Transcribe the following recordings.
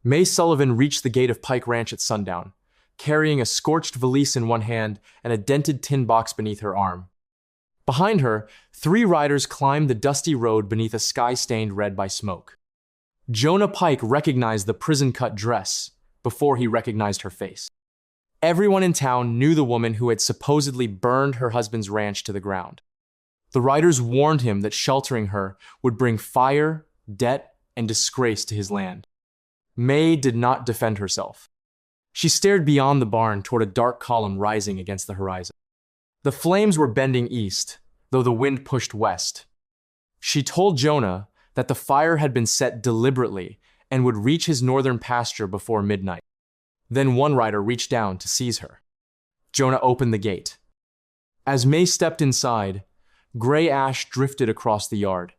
Mae Sullivan reached the gate of Pike Ranch at sundown, carrying a scorched valise in one hand and a dented tin box beneath her arm. Behind her, 3 riders climbed the dusty road beneath a sky stained red by smoke. Jonah Pike recognized the prison-cut dress before he recognized her face. Everyone in town knew the woman who had supposedly burned her husband's ranch to the ground. The riders warned him that sheltering her would bring fire, debt, and disgrace to his land. Mae did not defend herself. She stared beyond the barn toward a dark column rising against the horizon. The flames were bending east, though the wind pushed west. She told Jonah that the fire had been set deliberately and would reach his northern pasture before midnight. Then one rider reached down to seize her. Jonah opened the gate. As Mae stepped inside, gray ash drifted across the yard.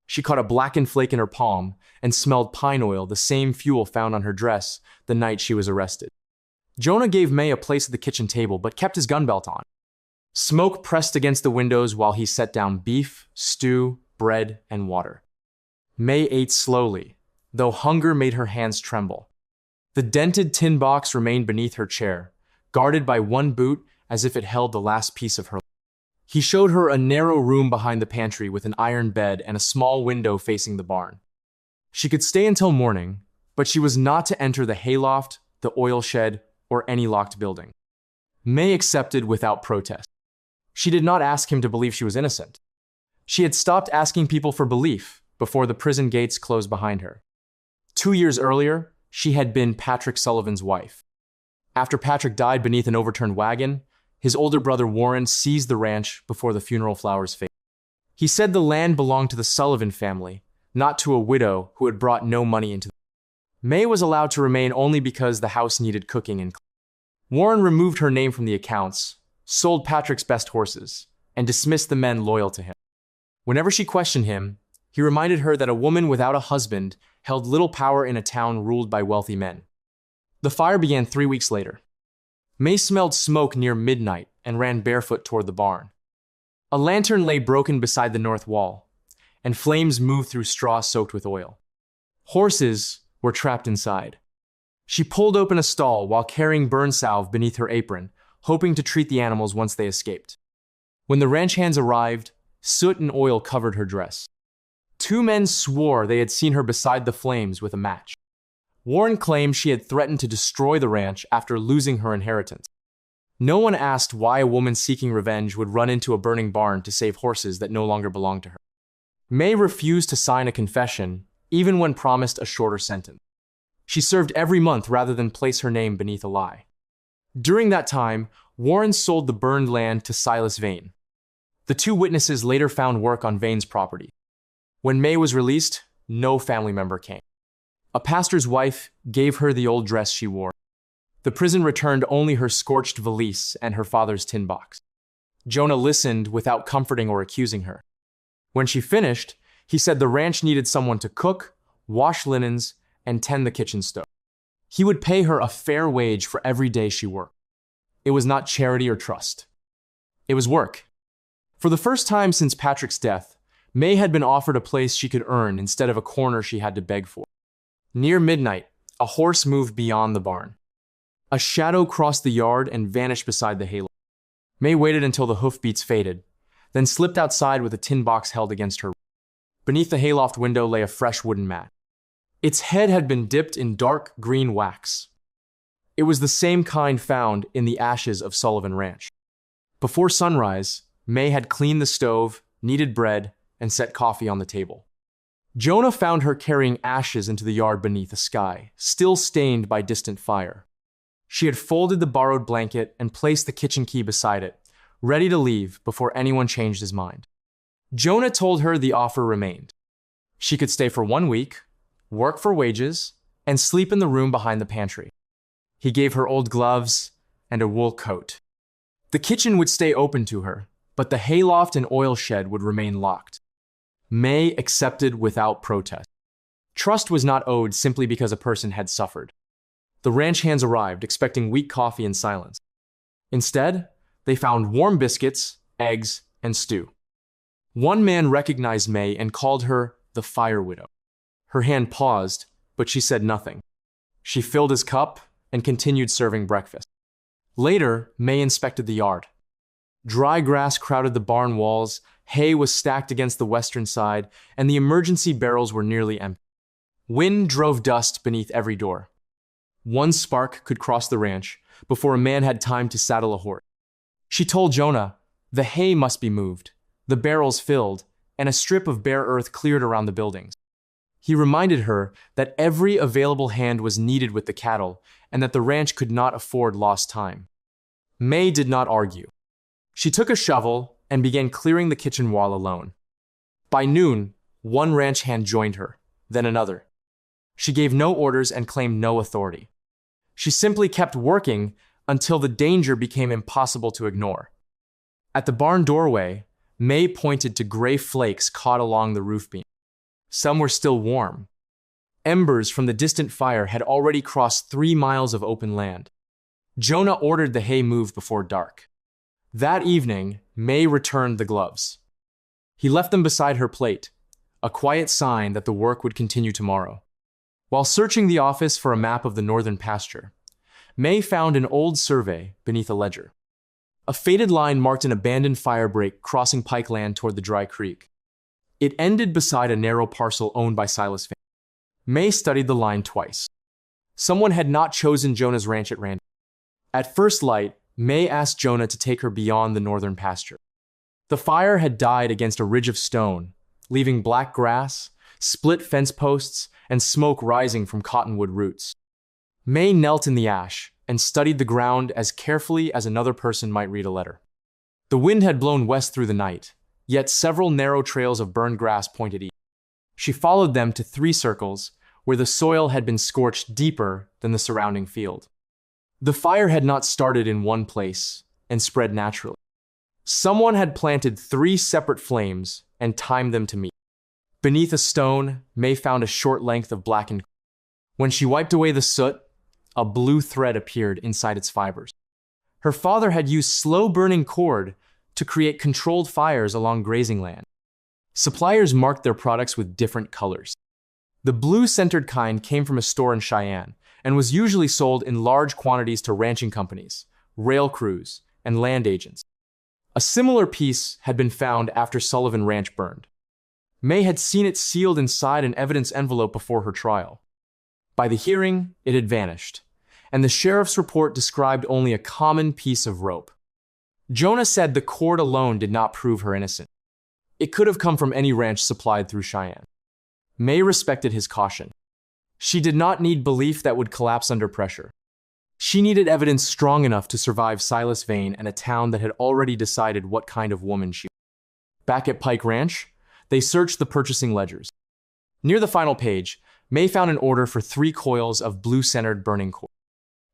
She caught a blackened flake in her palm and smelled pine oil, the same fuel found on her dress the night she was arrested. Jonah gave Mae a place at the kitchen table but kept his gun belt on. Smoke pressed against the windows while he set down beef, stew, bread, and water. Mae ate slowly, though hunger made her hands tremble. The dented tin box remained beneath her chair, guarded by one boot as if it held the last piece of her life. He showed her a narrow room behind the pantry with an iron bed and a small window facing the barn. She could stay until morning, but she was not to enter the hayloft, the oil shed, or any locked building. Mae accepted without protest. She did not ask him to believe she was innocent. She had stopped asking people for belief before the prison gates closed behind her. 2 years earlier, she had been Patrick Sullivan's wife. After Patrick died beneath an overturned wagon, his older brother Warren seized the ranch before the funeral flowers faded. He said the land belonged to the Sullivan family, not to a widow who had brought no money into it. Mae was allowed to remain only because the house needed cooking and cleaning. Warren removed her name from the accounts, sold Patrick's best horses, and dismissed the men loyal to him. Whenever she questioned him, he reminded her that a woman without a husband held little power in a town ruled by wealthy men. The fire began 3 weeks later. Mae smelled smoke near midnight and ran barefoot toward the barn. A lantern lay broken beside the north wall, and flames moved through straw soaked with oil. Horses were trapped inside. She pulled open a stall while carrying burn salve beneath her apron, hoping to treat the animals once they escaped. When the ranch hands arrived, soot and oil covered her dress. 2 men swore they had seen her beside the flames with a match. Warren claimed she had threatened to destroy the ranch after losing her inheritance. No one asked why a woman seeking revenge would run into a burning barn to save horses that no longer belonged to her. Mae refused to sign a confession, even when promised a shorter sentence. She served every month rather than place her name beneath a lie. During that time, Warren sold the burned land to Silas Vane. The 2 witnesses later found work on Vane's property. When Mae was released, no family member came. A pastor's wife gave her the old dress she wore. The prison returned only her scorched valise and her father's tin box. Jonah listened without comforting or accusing her. When she finished, he said the ranch needed someone to cook, wash linens, and tend the kitchen stove. He would pay her a fair wage for every day she worked. It was not charity or trust. It was work. For the first time since Patrick's death, Mae had been offered a place she could earn instead of a corner she had to beg for. Near midnight, a horse moved beyond the barn. A shadow crossed the yard and vanished beside the hayloft. Mae waited until the hoofbeats faded, then slipped outside with a tin box held against her. Beneath the hayloft window lay a fresh wooden mat. Its head had been dipped in dark green wax. It was the same kind found in the ashes of Sullivan Ranch. Before sunrise, Mae had cleaned the stove, kneaded bread, and set coffee on the table. Jonah found her carrying ashes into the yard beneath a sky, still stained by distant fire. She had folded the borrowed blanket and placed the kitchen key beside it, ready to leave before anyone changed his mind. Jonah told her the offer remained. She could stay for 1 week, work for wages, and sleep in the room behind the pantry. He gave her old gloves and a wool coat. The kitchen would stay open to her, but the hayloft and oil shed would remain locked. Mae accepted without protest. Trust was not owed simply because a person had suffered. The ranch hands arrived, expecting weak coffee and silence. Instead, they found warm biscuits, eggs, and stew. One man recognized Mae and called her the Fire Widow. Her hand paused, but she said nothing. She filled his cup and continued serving breakfast. Later, Mae inspected the yard. Dry grass crowded the barn walls, hay was stacked against the western side, and the emergency barrels were nearly empty. Wind drove dust beneath every door. One spark could cross the ranch before a man had time to saddle a horse. She told Jonah, the hay must be moved, the barrels filled, and a strip of bare earth cleared around the buildings. He reminded her that every available hand was needed with the cattle and that the ranch could not afford lost time. Mae did not argue. She took a shovel and began clearing the kitchen wall alone. By noon, one ranch hand joined her, then another. She gave no orders and claimed no authority. She simply kept working until the danger became impossible to ignore. At the barn doorway, Mae pointed to gray flakes caught along the roof beam. Some were still warm. Embers from the distant fire had already crossed 3 miles of open land. Jonah ordered the hay moved before dark. That evening, Mae returned the gloves. He left them beside her plate, a quiet sign that the work would continue tomorrow. While searching the office for a map of the northern pasture, Mae found an old survey beneath a ledger. A faded line marked an abandoned fire break crossing Pike land toward the dry creek. It ended beside a narrow parcel owned by Silas Vane. Mae studied the line twice. Someone had not chosen Jonah's ranch at random. At first light, Mae asked Jonah to take her beyond the northern pasture. The fire had died against a ridge of stone, leaving black grass, split fence posts, and smoke rising from cottonwood roots. Mae knelt in the ash and studied the ground as carefully as another person might read a letter. The wind had blown west through the night, yet several narrow trails of burned grass pointed east. She followed them to 3 circles where the soil had been scorched deeper than the surrounding field. The fire had not started in one place and spread naturally. Someone had planted 3 separate flames and timed them to meet. Beneath a stone, Mae found a short length of blackened. When she wiped away the soot, a blue thread appeared inside its fibers. Her father had used slow-burning cord to create controlled fires along grazing land. Suppliers marked their products with different colors. The blue-centered kind came from a store in Cheyenne and was usually sold in large quantities to ranching companies, rail crews, and land agents. A similar piece had been found after Sullivan Ranch burned. Mae had seen it sealed inside an evidence envelope before her trial. By the hearing, it had vanished, and the sheriff's report described only a common piece of rope. Jonah said the cord alone did not prove her innocent. It could have come from any ranch supplied through Cheyenne. Mae respected his caution. She did not need belief that would collapse under pressure. She needed evidence strong enough to survive Silas Vane and a town that had already decided what kind of woman she was. Back at Pike Ranch, they searched the purchasing ledgers. Near the final page, Mae found an order for 3 coils of blue-centered burning cord.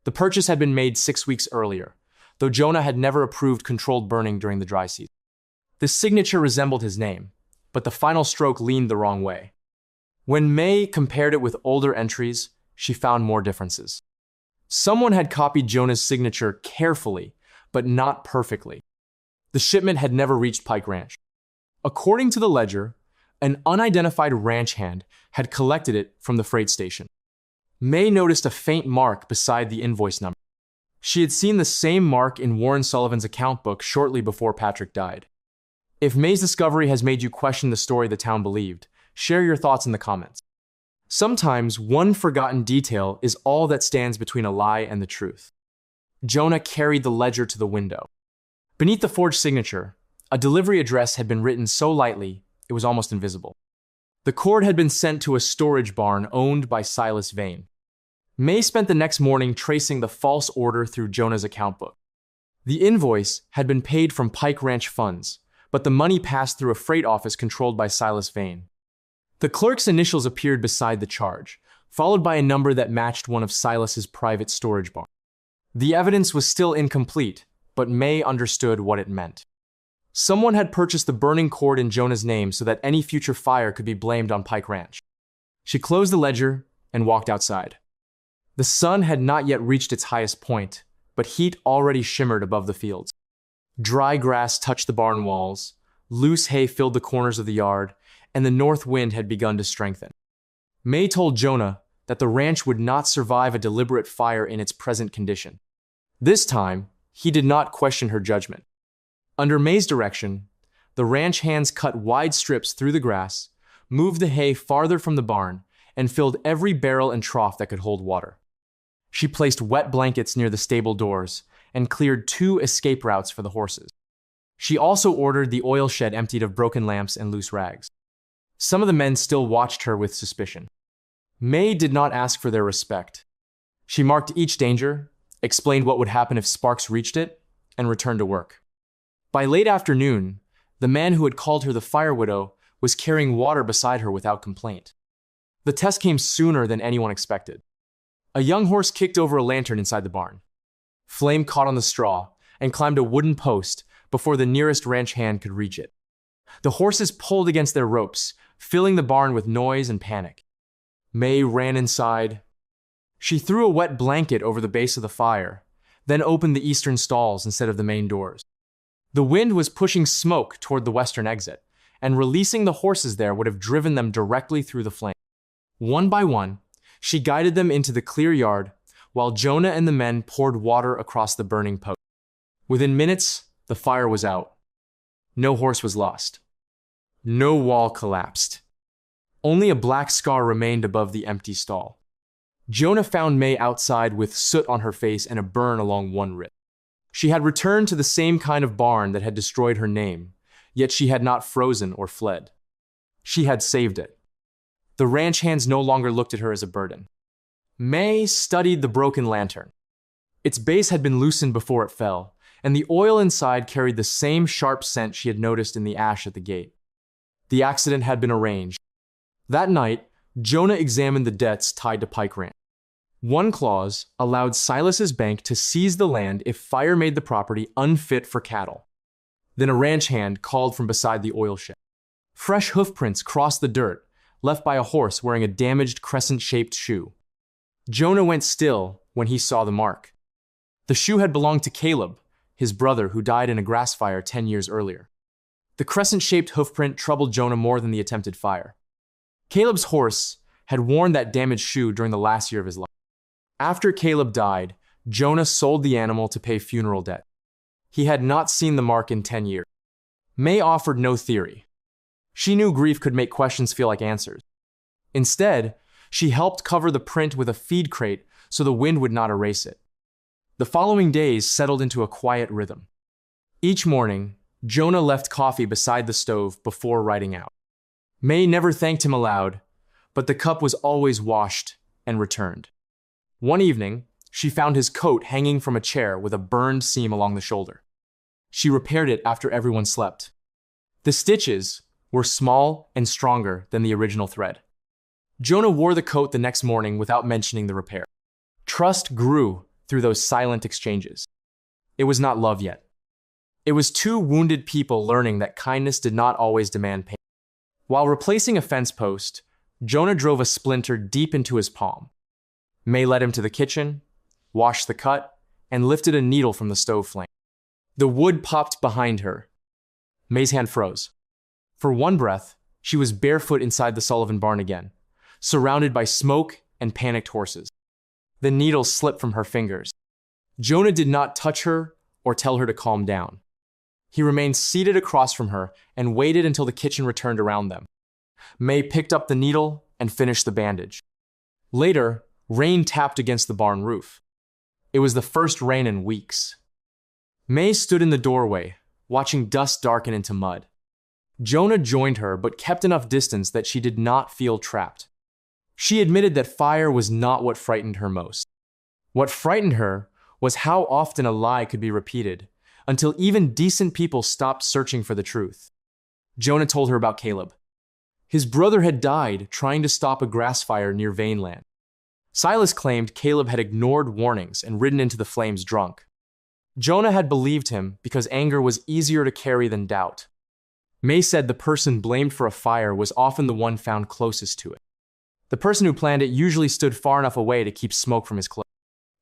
The purchase had been made 6 weeks earlier, though Jonah had never approved controlled burning during the dry season. The signature resembled his name, but the final stroke leaned the wrong way. When Mae compared it with older entries, she found more differences. Someone had copied Jonah's signature carefully, but not perfectly. The shipment had never reached Pike Ranch. According to the ledger, an unidentified ranch hand had collected it from the freight station. Mae noticed a faint mark beside the invoice number. She had seen the same mark in Warren Sullivan's account book shortly before Patrick died. If Mae's discovery has made you question the story the town believed, share your thoughts in the comments. Sometimes one forgotten detail is all that stands between a lie and the truth. Jonah carried the ledger to the window. Beneath the forged signature, a delivery address had been written so lightly it was almost invisible. The cord had been sent to a storage barn owned by Silas Vane. Mae spent the next morning tracing the false order through Jonah's account book. The invoice had been paid from Pike Ranch funds, but the money passed through a freight office controlled by Silas Vane. The clerk's initials appeared beside the charge, followed by a number that matched one of Silas's private storage barns. The evidence was still incomplete, but Mae understood what it meant. Someone had purchased the burning cord in Jonah's name so that any future fire could be blamed on Pike Ranch. She closed the ledger and walked outside. The sun had not yet reached its highest point, but heat already shimmered above the fields. Dry grass touched the barn walls, loose hay filled the corners of the yard, and the north wind had begun to strengthen. Mae told Jonah that the ranch would not survive a deliberate fire in its present condition. This time, he did not question her judgment. Under Mae's direction, the ranch hands cut wide strips through the grass, moved the hay farther from the barn, and filled every barrel and trough that could hold water. She placed wet blankets near the stable doors and cleared 2 escape routes for the horses. She also ordered the oil shed emptied of broken lamps and loose rags. Some of the men still watched her with suspicion. Mae did not ask for their respect. She marked each danger, explained what would happen if sparks reached it, and returned to work. By late afternoon, the man who had called her the fire widow was carrying water beside her without complaint. The test came sooner than anyone expected. A young horse kicked over a lantern inside the barn. Flame caught on the straw and climbed a wooden post before the nearest ranch hand could reach it. The horses pulled against their ropes, filling the barn with noise and panic. Mae ran inside. She threw a wet blanket over the base of the fire, then opened the eastern stalls instead of the main doors. The wind was pushing smoke toward the western exit, and releasing the horses there would have driven them directly through the flame. One by one, she guided them into the clear yard, while Jonah and the men poured water across the burning post. Within minutes, the fire was out. No horse was lost. No wall collapsed. Only a black scar remained above the empty stall. Jonah found Mae outside with soot on her face and a burn along one rib. She had returned to the same kind of barn that had destroyed her name, yet she had not frozen or fled. She had saved it. The ranch hands no longer looked at her as a burden. Mae studied the broken lantern. Its base had been loosened before it fell, and the oil inside carried the same sharp scent she had noticed in the ash at the gate. The accident had been arranged. That night, Jonah examined the debts tied to Pike Ranch. One clause allowed Silas's bank to seize the land if fire made the property unfit for cattle. Then a ranch hand called from beside the oil shed. Fresh hoofprints crossed the dirt, left by a horse wearing a damaged crescent-shaped shoe. Jonah went still when he saw the mark. The shoe had belonged to Caleb, his brother who died in a grass fire 10 years earlier. The crescent-shaped hoofprint troubled Jonah more than the attempted fire. Caleb's horse had worn that damaged shoe during the last year of his life. After Caleb died, Jonah sold the animal to pay funeral debt. He had not seen the mark in 10 years. Mae offered no theory. She knew grief could make questions feel like answers. Instead, she helped cover the print with a feed crate so the wind would not erase it. The following days settled into a quiet rhythm. Each morning, Jonah left coffee beside the stove before riding out. Mae never thanked him aloud, but the cup was always washed and returned. One evening, she found his coat hanging from a chair with a burned seam along the shoulder. She repaired it after everyone slept. The stitches were small and stronger than the original thread. Jonah wore the coat the next morning without mentioning the repair. Trust grew through those silent exchanges. It was not love yet. It was 2 wounded people learning that kindness did not always demand payment. While replacing a fence post, Jonah drove a splinter deep into his palm. Mae led him to the kitchen, washed the cut, and lifted a needle from the stove flame. The wood popped behind her. Mae's hand froze. For one breath, she was barefoot inside the Sullivan barn again, surrounded by smoke and panicked horses. The needle slipped from her fingers. Jonah did not touch her or tell her to calm down. He remained seated across from her and waited until the kitchen returned around them. Mae picked up the needle and finished the bandage. Later, rain tapped against the barn roof. It was the first rain in weeks. Mae stood in the doorway, watching dust darken into mud. Jonah joined her but kept enough distance that she did not feel trapped. She admitted that fire was not what frightened her most. What frightened her was how often a lie could be repeated, until even decent people stopped searching for the truth. Jonah told her about Caleb. His brother had died trying to stop a grass fire near Vaneland. Silas claimed Caleb had ignored warnings and ridden into the flames drunk. Jonah had believed him because anger was easier to carry than doubt. Mae said the person blamed for a fire was often the one found closest to it. The person who planned it usually stood far enough away to keep smoke from his clothes.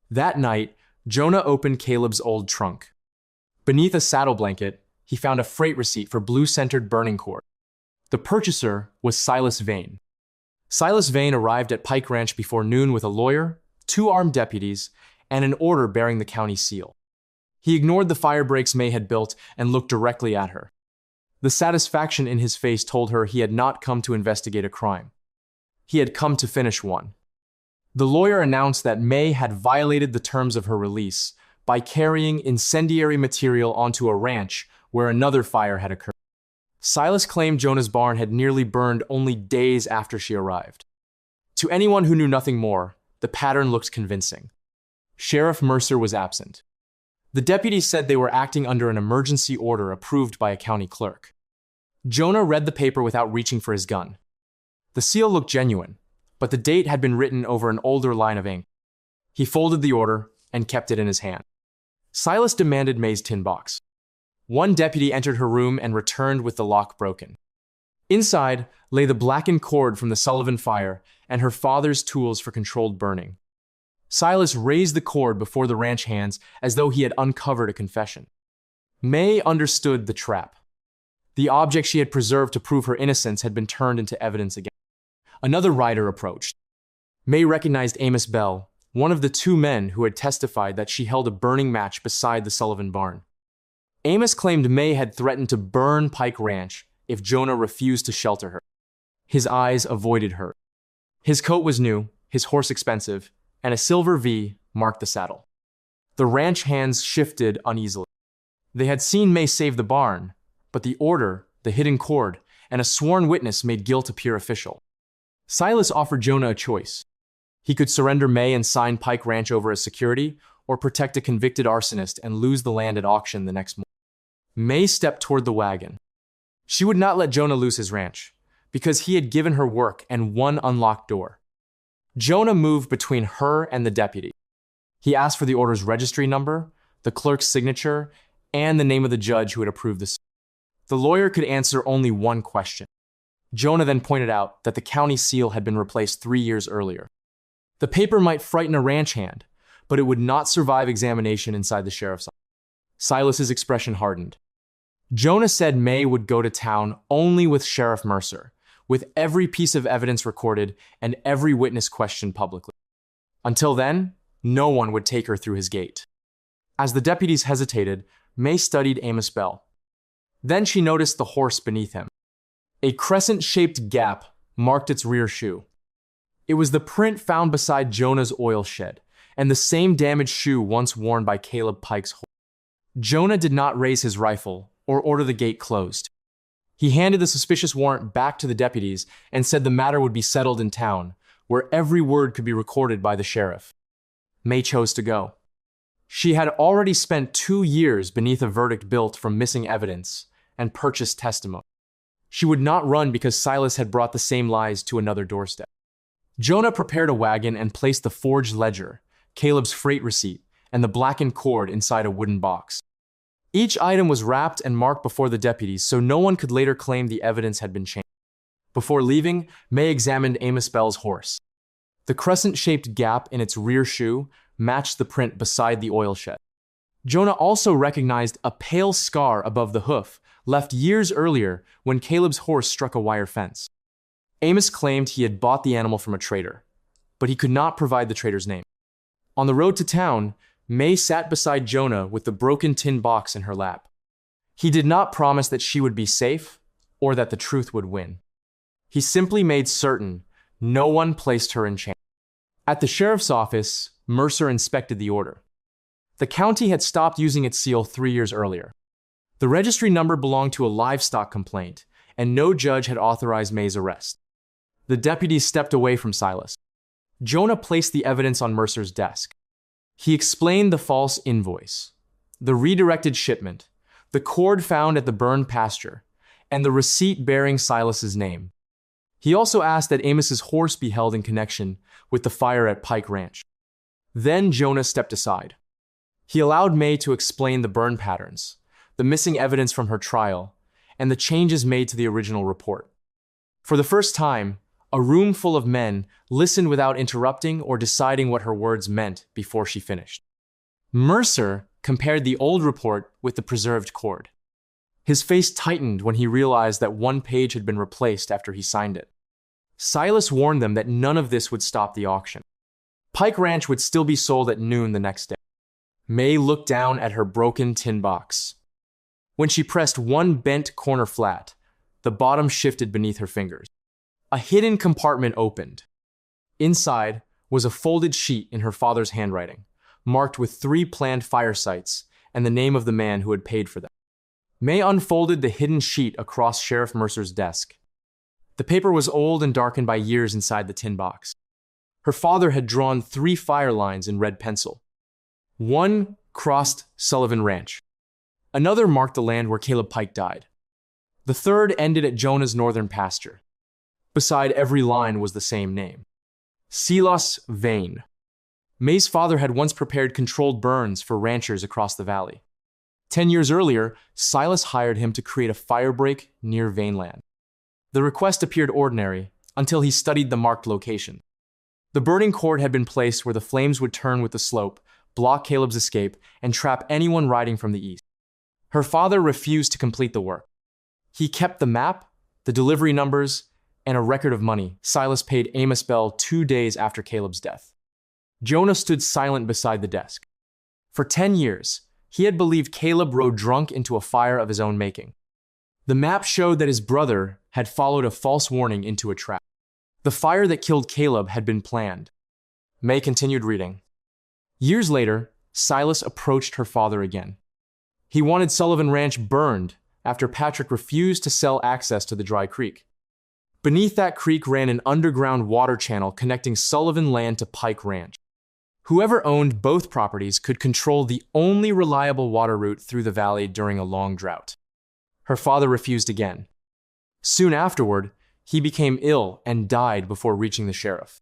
That night, Jonah opened Caleb's old trunk. Beneath a saddle blanket, he found a freight receipt for blue-centered burning cord. The purchaser was Silas Vane. Silas Vane arrived at Pike Ranch before noon with a lawyer, 2 armed deputies, and an order bearing the county seal. He ignored the fire breaks Mae had built and looked directly at her. The satisfaction in his face told her he had not come to investigate a crime. He had come to finish one. The lawyer announced that Mae had violated the terms of her release by carrying incendiary material onto a ranch where another fire had occurred. Silas claimed Jonah's barn had nearly burned only days after she arrived. To anyone who knew nothing more, the pattern looked convincing. Sheriff Mercer was absent. The deputies said they were acting under an emergency order approved by a county clerk. Jonah read the paper without reaching for his gun. The seal looked genuine, but the date had been written over an older line of ink. He folded the order and kept it in his hand. Silas demanded Mae's tin box. One deputy entered her room and returned with the lock broken. Inside lay the blackened cord from the Sullivan fire and her father's tools for controlled burning. Silas raised the cord before the ranch hands as though he had uncovered a confession. Mae understood the trap. The object she had preserved to prove her innocence had been turned into evidence again. Another rider approached. Mae recognized Amos Bell, one of the 2 men who had testified that she held a burning match beside the Sullivan barn. Amos claimed Mae had threatened to burn Pike Ranch if Jonah refused to shelter her. His eyes avoided her. His coat was new, his horse expensive, and a silver V marked the saddle. The ranch hands shifted uneasily. They had seen Mae save the barn, but the order, the hidden cord, and a sworn witness made guilt appear official. Silas offered Jonah a choice. He could surrender Mae and sign Pike Ranch over as security, or protect a convicted arsonist and lose the land at auction the next morning. Mae stepped toward the wagon. She would not let Jonah lose his ranch, because he had given her work and one unlocked door. Jonah moved between her and the deputy. He asked for the order's registry number, the clerk's signature, and the name of the judge who had approved the suit. The lawyer could answer only one question. Jonah then pointed out that the county seal had been replaced 3 years earlier. The paper might frighten a ranch hand, but it would not survive examination inside the sheriff's office. Silas's expression hardened. Jonah said Mae would go to town only with Sheriff Mercer, with every piece of evidence recorded and every witness questioned publicly. Until then, no one would take her through his gate. As the deputies hesitated, Mae studied Amos Bell. Then she noticed the horse beneath him. A crescent-shaped gap marked its rear shoe. It was the print found beside Jonah's oil shed, and the same damaged shoe once worn by Caleb Pike's horse. Jonah did not raise his rifle or order the gate closed. He handed the suspicious warrant back to the deputies and said the matter would be settled in town, where every word could be recorded by the sheriff. Mae chose to go. She had already spent 2 years beneath a verdict built from missing evidence and purchased testimony. She would not run because Silas had brought the same lies to another doorstep. Jonah prepared a wagon and placed the forged ledger, Caleb's freight receipt, and the blackened cord inside a wooden box. Each item was wrapped and marked before the deputies so no one could later claim the evidence had been changed. Before leaving, Mae examined Amos Bell's horse. The crescent-shaped gap in its rear shoe matched the print beside the oil shed. Jonah also recognized a pale scar above the hoof, left years earlier when Caleb's horse struck a wire fence. Amos claimed he had bought the animal from a trader, but he could not provide the trader's name. On the road to town, Mae sat beside Jonah with the broken tin box in her lap. He did not promise that she would be safe or that the truth would win. He simply made certain no one placed her in chains. At the sheriff's office, Mercer inspected the order. The county had stopped using its seal 3 years earlier. The registry number belonged to a livestock complaint, and no judge had authorized Mae's arrest. The deputies stepped away from Silas. Jonah placed the evidence on Mercer's desk. He explained the false invoice, the redirected shipment, the cord found at the burned pasture, and the receipt bearing Silas's name. He also asked that Amos's horse be held in connection with the fire at Pike Ranch. Then Jonah stepped aside. He allowed Mae to explain the burn patterns, the missing evidence from her trial, and the changes made to the original report. For the first time, a room full of men listened without interrupting or deciding what her words meant before she finished. Mercer compared the old report with the preserved cord. His face tightened when he realized that one page had been replaced after he signed it. Silas warned them that none of this would stop the auction. Pike Ranch would still be sold at noon the next day. Mae looked down at her broken tin box. When she pressed one bent corner flat, the bottom shifted beneath her fingers. A hidden compartment opened. Inside was a folded sheet in her father's handwriting, marked with 3 planned fire sites and the name of the man who had paid for them. Mae unfolded the hidden sheet across Sheriff Mercer's desk. The paper was old and darkened by years inside the tin box. Her father had drawn 3 fire lines in red pencil. One crossed Sullivan Ranch. Another marked the land where Caleb Pike died. The third ended at Jonah's northern pasture. Beside every line was the same name: Silas Vane. Mae's father had once prepared controlled burns for ranchers across the valley. 10 years earlier, Silas hired him to create a firebreak near Vaneland. The request appeared ordinary until he studied the marked location. The burning cord had been placed where the flames would turn with the slope, block Caleb's escape, and trap anyone riding from the east. Her father refused to complete the work. He kept the map, the delivery numbers, and a record of money Silas paid Amos Bell 2 days after Caleb's death. Jonah stood silent beside the desk. For 10 years, he had believed Caleb rode drunk into a fire of his own making. The map showed that his brother had followed a false warning into a trap. The fire that killed Caleb had been planned. Mae continued reading. Years later, Silas approached her father again. He wanted Sullivan Ranch burned after Patrick refused to sell access to the dry creek. Beneath that creek ran an underground water channel connecting Sullivan land to Pike Ranch. Whoever owned both properties could control the only reliable water route through the valley during a long drought. Her father refused again. Soon afterward, he became ill and died before reaching the sheriff.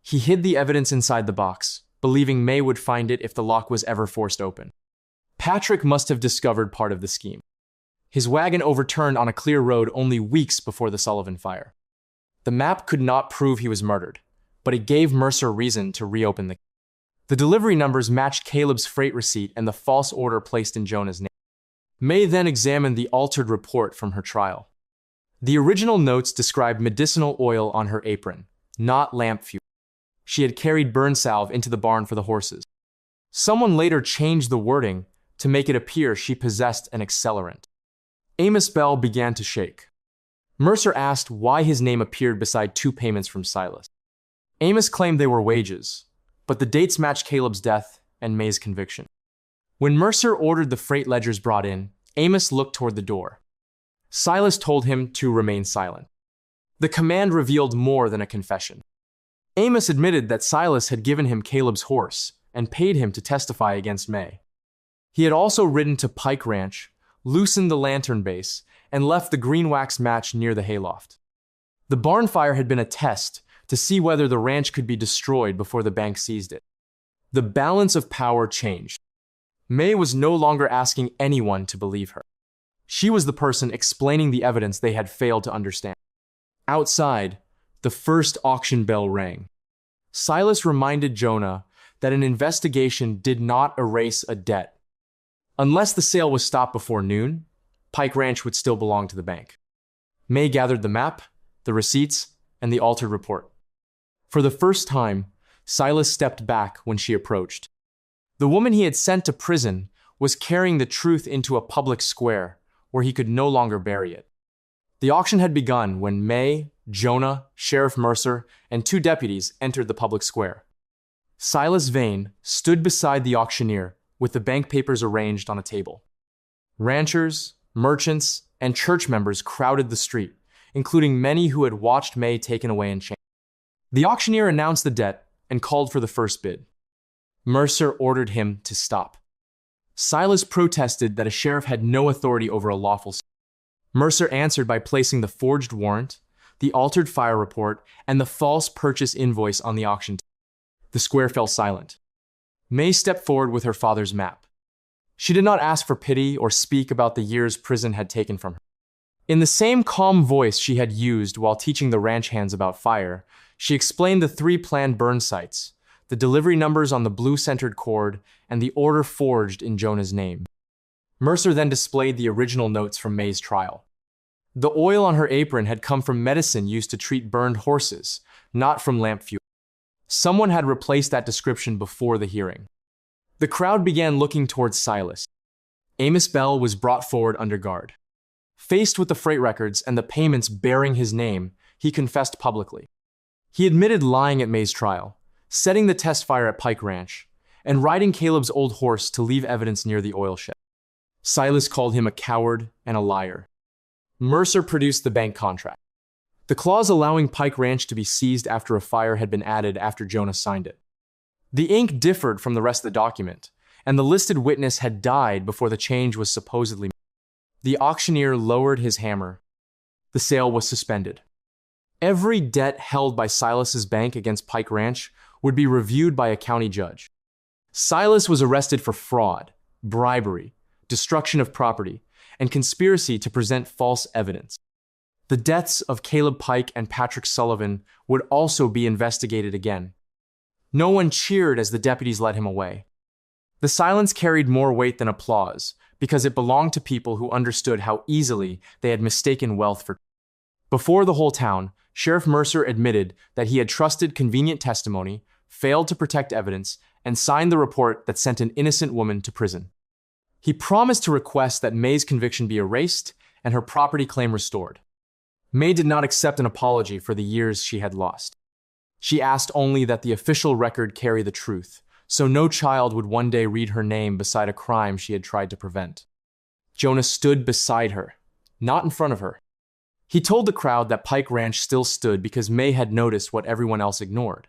He hid the evidence inside the box, believing Mae would find it if the lock was ever forced open. Patrick must have discovered part of the scheme. His wagon overturned on a clear road only weeks before the Sullivan fire. The map could not prove he was murdered, but it gave Mercer reason to reopen the case. The delivery numbers matched Caleb's freight receipt and the false order placed in Jonah's name. Mae then examined the altered report from her trial. The original notes described medicinal oil on her apron, not lamp fuel. She had carried burn salve into the barn for the horses. Someone later changed the wording to make it appear she possessed an accelerant. Amos Bell began to shake. Mercer asked why his name appeared beside 2 payments from Silas. Amos claimed they were wages, but the dates matched Caleb's death and Mae's conviction. When Mercer ordered the freight ledgers brought in, Amos looked toward the door. Silas told him to remain silent. The command revealed more than a confession. Amos admitted that Silas had given him Caleb's horse and paid him to testify against Mae. He had also ridden to Pike Ranch, loosened the lantern base, and left the green wax match near the hayloft. The barn fire had been a test to see whether the ranch could be destroyed before the bank seized it. The balance of power changed. Mae was no longer asking anyone to believe her. She was the person explaining the evidence they had failed to understand. Outside, the first auction bell rang. Silas reminded Jonah that an investigation did not erase a debt. Unless the sale was stopped before noon, Pike Ranch would still belong to the bank. Mae gathered the map, the receipts, and the altered report. For the first time, Silas stepped back when she approached. The woman he had sent to prison was carrying the truth into a public square where he could no longer bury it. The auction had begun when Mae, Jonah, Sheriff Mercer, and 2 deputies entered the public square. Silas Vane stood beside the auctioneer with the bank papers arranged on a table. Ranchers, merchants, and church members crowded the street, including many who had watched Mae taken away in chains. The auctioneer announced the debt and called for the first bid. Mercer ordered him to stop. Silas protested that a sheriff had no authority over a lawful sale. Mercer answered by placing the forged warrant, the altered fire report, and the false purchase invoice on the auction table. The square fell silent. Mae stepped forward with her father's map. She did not ask for pity or speak about the years prison had taken from her. In the same calm voice she had used while teaching the ranch hands about fire, she explained the 3 planned burn sites, the delivery numbers on the blue-centered cord, and the order forged in Jonah's name. Mercer then displayed the original notes from Mae's trial. The oil on her apron had come from medicine used to treat burned horses, not from lamp fuel. Someone had replaced that description before the hearing. The crowd began looking towards Silas. Amos Bell was brought forward under guard. Faced with the freight records and the payments bearing his name, he confessed publicly. He admitted lying at Mae's trial, setting the test fire at Pike Ranch, and riding Caleb's old horse to leave evidence near the oil shed. Silas called him a coward and a liar. Mercer produced the bank contract. The clause allowing Pike Ranch to be seized after a fire had been added after Jonah signed it. The ink differed from the rest of the document, and the listed witness had died before the change was supposedly made. The auctioneer lowered his hammer. The sale was suspended. Every debt held by Silas's bank against Pike Ranch would be reviewed by a county judge. Silas was arrested for fraud, bribery, destruction of property, and conspiracy to present false evidence. The deaths of Caleb Pike and Patrick Sullivan would also be investigated again. No one cheered as the deputies led him away. The silence carried more weight than applause because it belonged to people who understood how easily they had mistaken wealth for. Before the whole town, Sheriff Mercer admitted that he had trusted convenient testimony, failed to protect evidence, and signed the report that sent an innocent woman to prison. He promised to request that Mae's conviction be erased and her property claim restored. Mae did not accept an apology for the years she had lost. She asked only that the official record carry the truth, so no child would one day read her name beside a crime she had tried to prevent. Jonah stood beside her, not in front of her. He told the crowd that Pike Ranch still stood because Mae had noticed what everyone else ignored.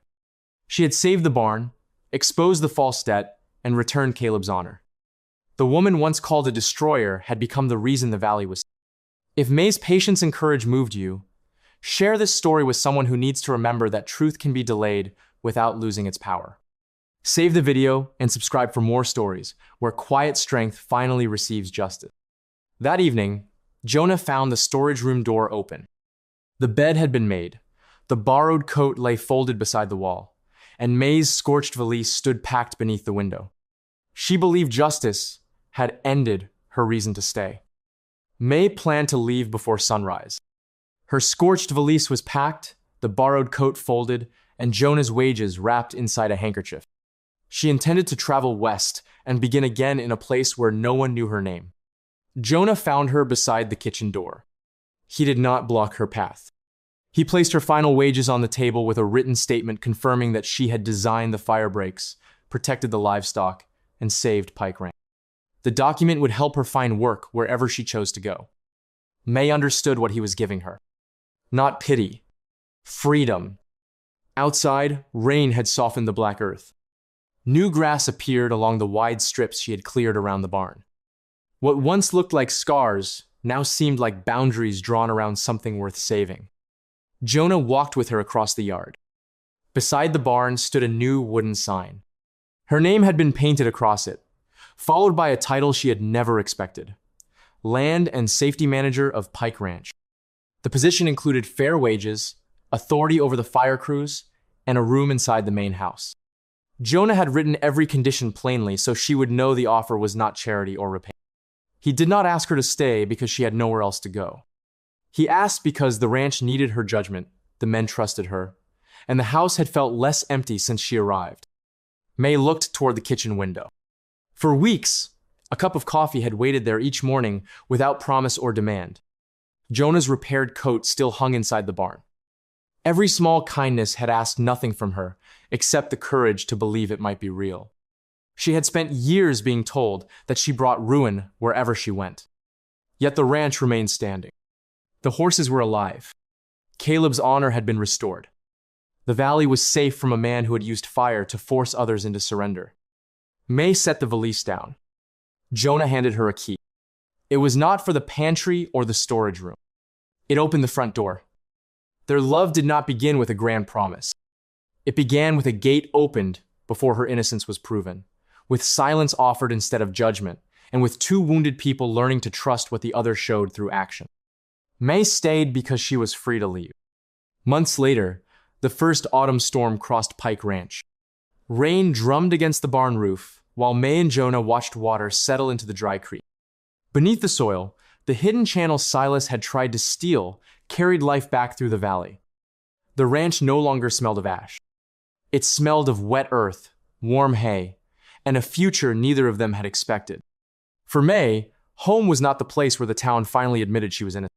She had saved the barn, exposed the false debt, and returned Caleb's honor. The woman once called a destroyer had become the reason the valley was. If Mae's patience and courage moved you, share this story with someone who needs to remember that truth can be delayed without losing its power. Save the video and subscribe for more stories where quiet strength finally receives justice. That evening, Jonah found the storage room door open. The bed had been made, the borrowed coat lay folded beside the wall, and Mae's scorched valise stood packed beneath the window. She believed justice had ended her reason to stay. Mae planned to leave before sunrise. Her scorched valise was packed, the borrowed coat folded, and Jonah's wages wrapped inside a handkerchief. She intended to travel west and begin again in a place where no one knew her name. Jonah found her beside the kitchen door. He did not block her path. He placed her final wages on the table with a written statement confirming that she had designed the fire breaks, protected the livestock, and saved Pike Ranch. The document would help her find work wherever she chose to go. Mae understood what he was giving her. Not pity. Freedom. Outside, rain had softened the black earth. New grass appeared along the wide strips she had cleared around the barn. What once looked like scars now seemed like boundaries drawn around something worth saving. Jonah walked with her across the yard. Beside the barn stood a new wooden sign. Her name had been painted across it, followed by a title she had never expected: Land and Safety Manager of Pike Ranch. The position included fair wages, authority over the fire crews, and a room inside the main house. Jonah had written every condition plainly so she would know the offer was not charity or repayment. He did not ask her to stay because she had nowhere else to go. He asked because the ranch needed her judgment, the men trusted her, and the house had felt less empty since she arrived. Mae looked toward the kitchen window. For weeks, a cup of coffee had waited there each morning without promise or demand. Jonah's repaired coat still hung inside the barn. Every small kindness had asked nothing from her except the courage to believe it might be real. She had spent years being told that she brought ruin wherever she went. Yet the ranch remained standing. The horses were alive. Caleb's honor had been restored. The valley was safe from a man who had used fire to force others into surrender. Mae set the valise down. Jonah handed her a key. It was not for the pantry or the storage room. It opened the front door. Their love did not begin with a grand promise. It began with a gate opened before her innocence was proven, with silence offered instead of judgment, and with two wounded people learning to trust what the other showed through action. Mae stayed because she was free to leave. Months later, the first autumn storm crossed Pike Ranch. Rain drummed against the barn roof, while Mae and Jonah watched water settle into the dry creek. Beneath the soil, The hidden channel Silas had tried to steal carried life back through the valley. The ranch no longer smelled of ash. It smelled of wet earth, warm hay, and a future neither of them had expected. For Mae, home was not the place where the town finally admitted she was innocent.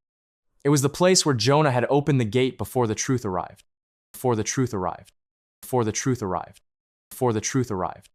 It was the place where Jonah had opened the gate before the truth arrived. Before the truth arrived. Before the truth arrived. Before the truth arrived.